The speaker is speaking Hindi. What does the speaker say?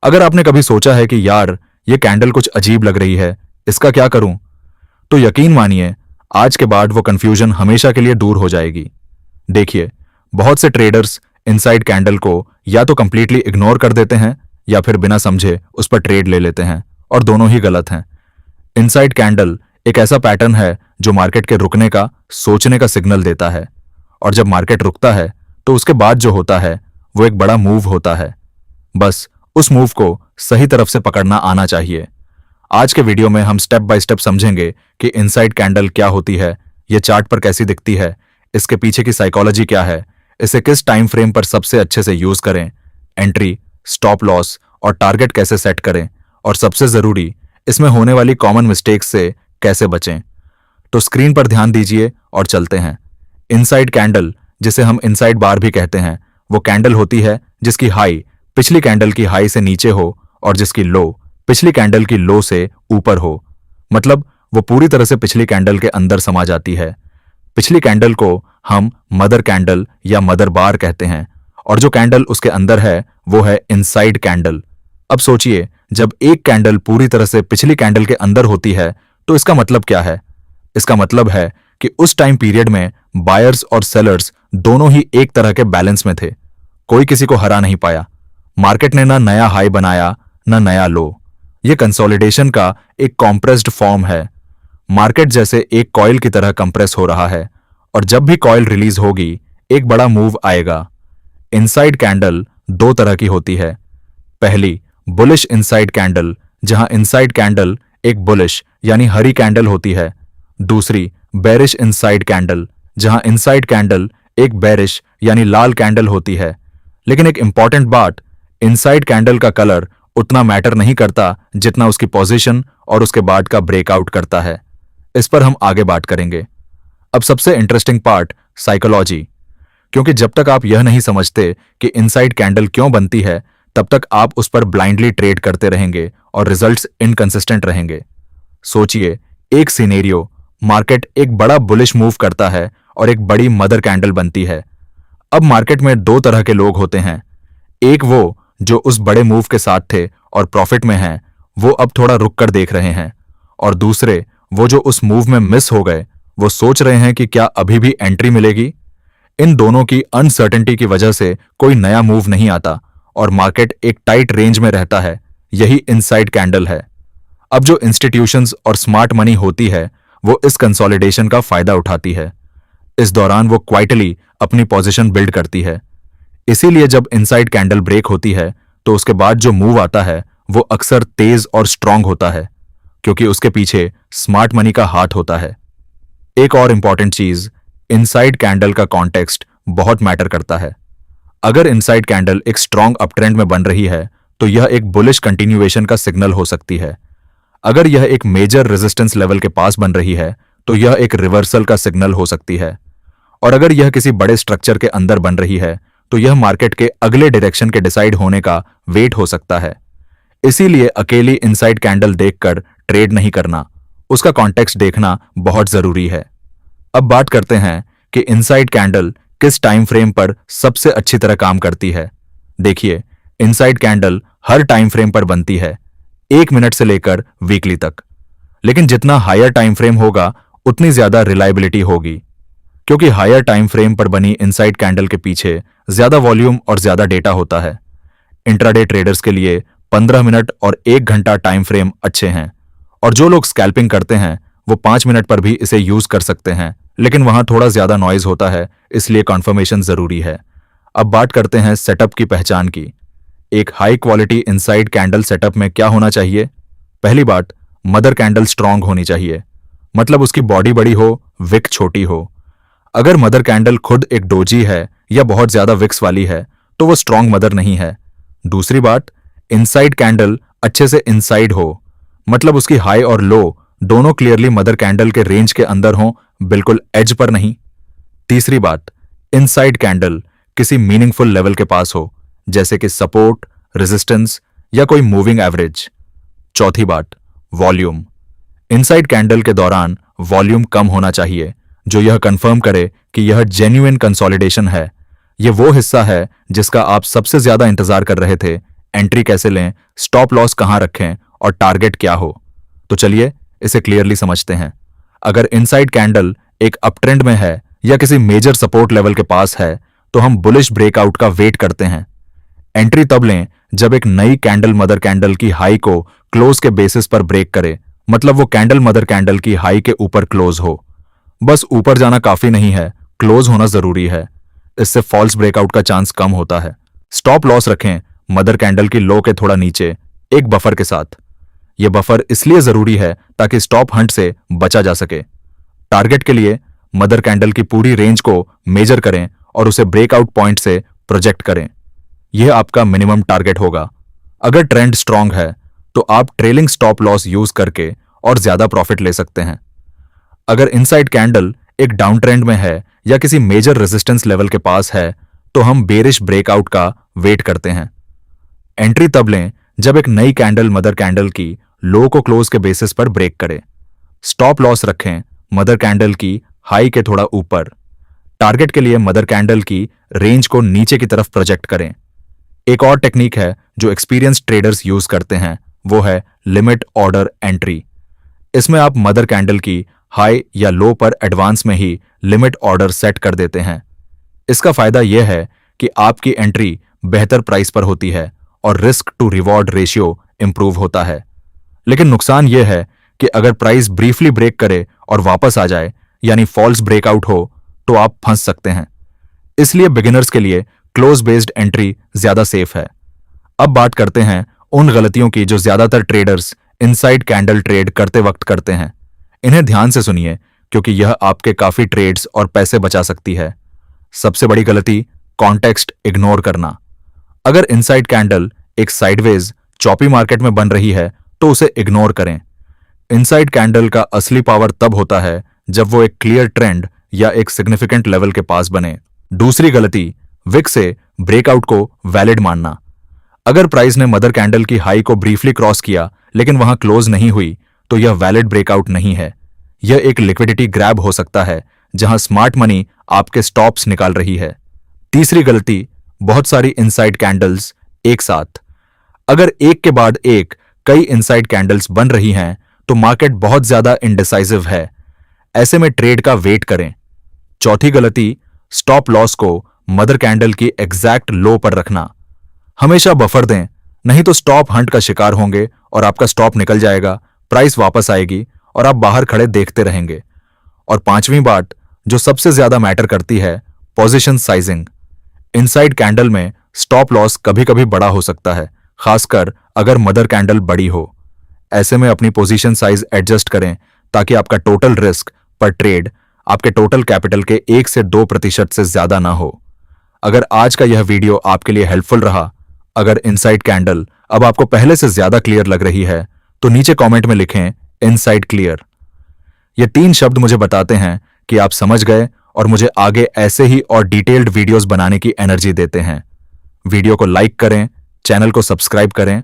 अगर आपने कभी सोचा है कि यार ये कैंडल कुछ अजीब लग रही है, इसका क्या करूं, तो यकीन मानिए आज के बाद वो कंफ्यूजन हमेशा के लिए दूर हो जाएगी। देखिए, बहुत से ट्रेडर्स इनसाइड कैंडल को या तो कंप्लीटली इग्नोर कर देते हैं या फिर बिना समझे उस पर ट्रेड ले लेते हैं, और दोनों ही गलत हैं। इनसाइड कैंडल एक ऐसा पैटर्न है जो मार्केट के रुकने का, सोचने का सिग्नल देता है, और जब मार्केट रुकता है तो उसके बाद जो होता है वो एक बड़ा मूव होता है। बस उस मूव को सही तरफ से पकड़ना आना चाहिए। आज के वीडियो में हम स्टेप बाय स्टेप समझेंगे कि इनसाइड कैंडल क्या होती है, ये चार्ट पर कैसी दिखती है, इसके पीछे की साइकोलॉजी क्या है, इसे किस टाइम फ्रेम पर सबसे अच्छे से यूज करें, एंट्री, स्टॉप लॉस और टारगेट कैसे सेट करें, और सबसे जरूरी इसमें होने वाली कॉमन मिस्टेक्स से कैसे बचें। तो स्क्रीन पर ध्यान दीजिए और चलते हैं। इनसाइड कैंडल, जिसे हम इनसाइड बार भी कहते हैं, वो कैंडल होती है जिसकी हाई पिछली कैंडल की हाई से नीचे हो और जिसकी लो पिछली कैंडल की लो से ऊपर हो। मतलब वो पूरी तरह से पिछली कैंडल के अंदर समा जाती है। पिछली कैंडल को हम मदर कैंडल या मदर बार कहते हैं, और जो कैंडल उसके अंदर है वो है इनसाइड कैंडल। अब सोचिए, जब एक कैंडल पूरी तरह से पिछली कैंडल के अंदर होती है तो इसका मतलब क्या है? इसका मतलब है कि उस टाइम पीरियड में बायर्स और सेलर्स दोनों ही एक तरह के बैलेंस में थे। कोई किसी को हरा नहीं पाया। मार्केट ने ना नया हाई बनाया ना नया लो। यह कंसोलिडेशन का एक कॉम्प्रेस्ड फॉर्म है। मार्केट जैसे एक कॉइल की तरह कंप्रेस हो रहा है, और जब भी कॉइल रिलीज होगी एक बड़ा मूव आएगा। इनसाइड कैंडल दो तरह की होती है। पहली बुलिश इनसाइड कैंडल, जहां इनसाइड कैंडल एक बुलिश यानी हरी कैंडल होती है। दूसरी बेरिश इनसाइड कैंडल, जहां इनसाइड कैंडल एक बेरिश यानी लाल कैंडल होती है। लेकिन एक इंपॉर्टेंट बात, इनसाइड कैंडल का कलर उतना मैटर नहीं करता जितना उसकी पोजीशन और उसके बाद का ब्रेकआउट करता है। इस पर हम आगे बात करेंगे। अब सबसे इंटरेस्टिंग पार्ट, साइकोलॉजी। क्योंकि जब तक आप यह नहीं समझते कि इनसाइड कैंडल क्यों बनती है, तब तक आप उस पर ब्लाइंडली ट्रेड करते रहेंगे और रिजल्ट्स इनकंसिस्टेंट रहेंगे। सोचिए, एक सिनेरियो, मार्केट एक बड़ा बुलिश मूव करता है और एक बड़ी मदर कैंडल बनती है। अब मार्केट में दो तरह के लोग होते हैं। एक वो जो उस बड़े मूव के साथ थे और प्रॉफिट में हैं, वो अब थोड़ा रुक कर देख रहे हैं, और दूसरे वो जो उस मूव में मिस हो गए, वो सोच रहे हैं कि क्या अभी भी एंट्री मिलेगी। इन दोनों की अनसर्टेनिटी की वजह से कोई नया मूव नहीं आता और मार्केट एक टाइट रेंज में रहता है। यही इनसाइड कैंडल है। अब जो इंस्टीट्यूशंस और स्मार्ट मनी होती है वो इस कंसोलिडेशन का फायदा उठाती है। इस दौरान वो क्वाइटली अपनी पोजीशन बिल्ड करती है। इसीलिए जब इनसाइड कैंडल ब्रेक होती है तो उसके बाद जो मूव आता है वो अक्सर तेज और स्ट्रांग होता है, क्योंकि उसके पीछे स्मार्ट मनी का हाथ होता है। एक और इंपॉर्टेंट चीज, इनसाइड कैंडल का कॉन्टेक्स्ट बहुत मैटर करता है। अगर इनसाइड कैंडल एक स्ट्रांग अपट्रेंड में बन रही है तो यह एक बुलिश कंटिन्यूएशन का सिग्नल हो सकती है। अगर यह एक मेजर रेजिस्टेंस लेवल के पास बन रही है तो यह एक रिवर्सल का सिग्नल हो सकती है। और अगर यह किसी बड़े स्ट्रक्चर के अंदर बन रही है तो यह मार्केट के अगले डायरेक्शन के डिसाइड होने का वेट हो सकता है। इसीलिए अकेली इनसाइड कैंडल देखकर ट्रेड नहीं करना, उसका कॉन्टेक्स्ट देखना बहुत जरूरी है। अब बात करते हैं कि इनसाइड कैंडल किस टाइम फ्रेम पर सबसे अच्छी तरह काम करती है। देखिए, इनसाइड कैंडल हर टाइम फ्रेम पर बनती है, 1 मिनट से लेकर वीकली तक। लेकिन जितना हायर टाइम फ्रेम होगा उतनी ज्यादा रिलायबिलिटी होगी, क्योंकि हायर टाइम फ्रेम पर बनी इनसाइड कैंडल के पीछे ज्यादा वॉल्यूम और ज्यादा डेटा होता है। इंट्राडे ट्रेडर्स के लिए 15 मिनट और 1 घंटा टाइम फ्रेम अच्छे हैं, और जो लोग स्कैल्पिंग करते हैं वो 5 मिनट पर भी इसे यूज कर सकते हैं, लेकिन वहां थोड़ा ज्यादा नॉइज होता है, इसलिए कॉन्फर्मेशन जरूरी है। अब बात करते हैं सेटअप की पहचान की। एक high quality inside candle setup में क्या होना चाहिए? पहली बात, मदर कैंडल स्ट्रांग होनी चाहिए, मतलब उसकी बॉडी बड़ी हो, विक छोटी हो। अगर मदर कैंडल खुद एक डोजी है या बहुत ज्यादा विक्स वाली है तो वो स्ट्रांग मदर नहीं है। दूसरी बात, इनसाइड कैंडल अच्छे से इनसाइड हो, मतलब उसकी हाई और लो दोनों क्लियरली मदर कैंडल के रेंज के अंदर हों, बिल्कुल एज पर नहीं। तीसरी बात, इनसाइड कैंडल किसी मीनिंगफुल लेवल के पास हो, जैसे कि सपोर्ट, रेजिस्टेंस या कोई मूविंग एवरेज। चौथी बात, वॉल्यूम। इनसाइड कैंडल के दौरान वॉल्यूम कम होना चाहिए, जो यह कंफर्म करे कि यह जेन्युइन कंसोलिडेशन है। यह वो हिस्सा है जिसका आप सबसे ज्यादा इंतजार कर रहे थे, एंट्री कैसे लें, स्टॉप लॉस कहां रखें और टारगेट क्या हो। तो चलिए इसे क्लियरली समझते हैं। अगर इनसाइड कैंडल एक अपट्रेंड में है या किसी मेजर सपोर्ट लेवल के पास है तो हम बुलिश ब्रेकआउट का वेट करते हैं। एंट्री तब लें जब एक नई कैंडल मदर कैंडल की हाई को क्लोज के बेसिस पर ब्रेक करे, मतलब वो कैंडल मदर कैंडल की हाई के ऊपर क्लोज हो। बस ऊपर जाना काफी नहीं है, क्लोज होना जरूरी है। इससे फॉल्स ब्रेकआउट का चांस कम होता है। स्टॉप लॉस रखें मदर कैंडल की लो के थोड़ा नीचे एक बफर के साथ। यह बफर इसलिए जरूरी है ताकि स्टॉप हंट से बचा जा सके। टारगेट के लिए मदर कैंडल की पूरी रेंज को मेजर करें और उसे ब्रेकआउट पॉइंट से प्रोजेक्ट करें। यह आपका मिनिमम टारगेट होगा। अगर ट्रेंड स्ट्रांग है तो आप ट्रेलिंग स्टॉप लॉस यूज करके और ज्यादा प्रॉफिट ले सकते हैं। अगर इनसाइड कैंडल एक डाउन ट्रेंड में है या किसी मेजर रेजिस्टेंस लेवल के पास है तो हम बेरिश ब्रेकआउट का वेट करते हैं। एंट्री तब लें जब एक नई कैंडल मदर कैंडल की लो को क्लोज के बेसिस पर ब्रेक करे। स्टॉप लॉस रखें मदर कैंडल की हाई के थोड़ा ऊपर। टारगेट के लिए मदर कैंडल की रेंज को नीचे की तरफ प्रोजेक्ट करें। एक और टेक्निक है जो एक्सपीरियंस ट्रेडर्स यूज करते हैं, वो है लिमिट ऑर्डर एंट्री। इसमें आप मदर कैंडल की हाई या लो पर एडवांस में ही लिमिट ऑर्डर सेट कर देते हैं। इसका फायदा यह है कि आपकी एंट्री बेहतर प्राइस पर होती है और risk to reward ratio improve होता है। लेकिन नुकसान यह है कि अगर प्राइस ब्रीफली ब्रेक करे और वापस आ जाए, यानी फॉल्स ब्रेकआउट हो, तो आप फंस सकते हैं। इसलिए बिगिनर्स के लिए क्लोज बेस्ड एंट्री ज्यादा सेफ है। अब बात करते हैं उन गलतियों की जो ज्यादातर ट्रेडर्स इनसाइड कैंडल ट्रेड करते वक्त करते हैं। इन्हें ध्यान से सुनिए क्योंकि यह आपके काफी ट्रेड्स और पैसे बचा सकती है। सबसे बड़ी गलती, कॉन्टेक्स्ट इग्नोर करना। अगर इनसाइड कैंडल एक साइडवेज चॉपी मार्केट में बन रही है तो उसे इग्नोर करें। इनसाइड कैंडल का असली पावर तब होता है जब वो एक क्लियर ट्रेंड या एक सिग्निफिकेंट लेवल के पास बने। दूसरी गलती, विक से ब्रेकआउट को वैलिड मानना। अगर प्राइस ने मदर कैंडल की हाई को ब्रीफली क्रॉस किया लेकिन वहां क्लोज नहीं हुई तो यह वैलिड ब्रेकआउट नहीं है। यह एक लिक्विडिटी ग्रैब हो सकता है जहां स्मार्ट मनी आपके स्टॉप्स निकाल रही है। तीसरी गलती, बहुत सारी इनसाइड कैंडल्स एक साथ। अगर एक के बाद एक कई इनसाइड कैंडल्स बन रही हैं तो मार्केट बहुत ज्यादा इनडिसाइसिव है। ऐसे में ट्रेड का वेट करें। चौथी गलती, स्टॉप लॉस को मदर कैंडल की एग्जैक्ट लो पर रखना। हमेशा बफर दें, नहीं तो स्टॉप हंट का शिकार होंगे और आपका स्टॉप निकल जाएगा, प्राइस वापस आएगी और आप बाहर खड़े देखते रहेंगे। और पांचवी बात जो सबसे ज्यादा मैटर करती है, पोजीशन साइजिंग। इनसाइड कैंडल में स्टॉप लॉस कभी कभी बड़ा हो सकता है, खासकर अगर मदर कैंडल बड़ी हो। ऐसे में अपनी पोजीशन साइज एडजस्ट करें ताकि आपका टोटल रिस्क पर ट्रेड आपके टोटल कैपिटल के 1 से 2% से ज्यादा ना हो। अगर आज का यह वीडियो आपके लिए हेल्पफुल रहा, अगर इनसाइड कैंडल अब आपको पहले से ज्यादा क्लियर लग रही है तो नीचे कमेंट में लिखें इनसाइड क्लियर। ये 3 शब्द मुझे बताते हैं कि आप समझ गए और मुझे आगे ऐसे ही और डिटेल्ड वीडियोस बनाने की एनर्जी देते हैं। वीडियो को लाइक करें, चैनल को सब्सक्राइब करें